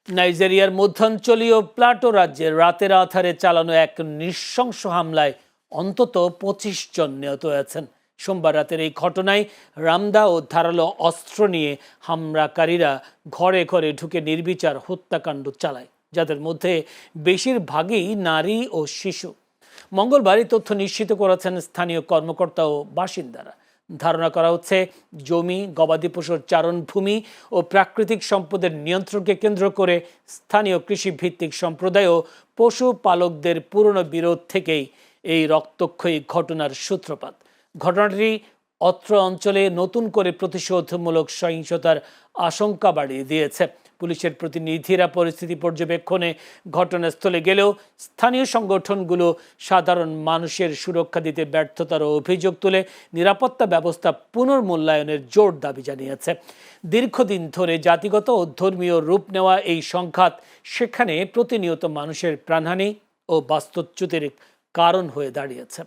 নাইজেরিয়ার মধ্যাঞ্চলীয় প্লাটো রাজ্যে রাতের আধারে চালানো এক নৃশংস হামলায় অন্তত ২৫ জন নিহত হয়েছেন। সোমবার রাতের এই ঘটনায় রামদা ও ধারালো অস্ত্র নিয়ে হামলাকারীরা ঘরে ঘরে ঢুকে নির্বিচার হত্যাকাণ্ড চালায়, যাদের মধ্যে বেশিরভাগই নারী ও শিশু। মঙ্গলবার এই তথ্য নিশ্চিত করেছেন স্থানীয় কর্মকর্তা ও বাসিন্দারা। ধারণা করা হচ্ছে জমি, গবাদি পশুর চারণভূমি ও প্রাকৃতিক সম্পদের নিয়ন্ত্রণকে কেন্দ্র করে স্থানীয় কৃষিভিত্তিক সম্প্রদায় ও পশুপালকদের পুরনো বিরোধ থেকেই এই রক্তক্ষয়ী ঘটনার সূত্রপাত। ঘটনাটি অত্র অঞ্চলে নতুন করে প্রতিশোধমূলক সহিংসতার আশঙ্কা বাড়িয়ে দিয়েছে। পুলিশের প্রতিনিধিরা পরিস্থিতি পর্যবেক্ষণে ঘটনাস্থলে গেলেও স্থানীয় সংগঠনগুলো সাধারণ মানুষের সুরক্ষা দিতে ব্যর্থতার অভিযোগ তুলে নিরাপত্তা ব্যবস্থা পুনর্মূল্যায়নের জোর দাবি জানিয়েছে। দীর্ঘদিন ধরে জাতিগত ও ধর্মীয় রূপ নেওয়া এই সংঘাত সেখানে প্রতিনিয়ত মানুষের প্রাণহানি ও বাস্তুচ্যুতির কারণ হয়ে দাঁড়িয়েছে।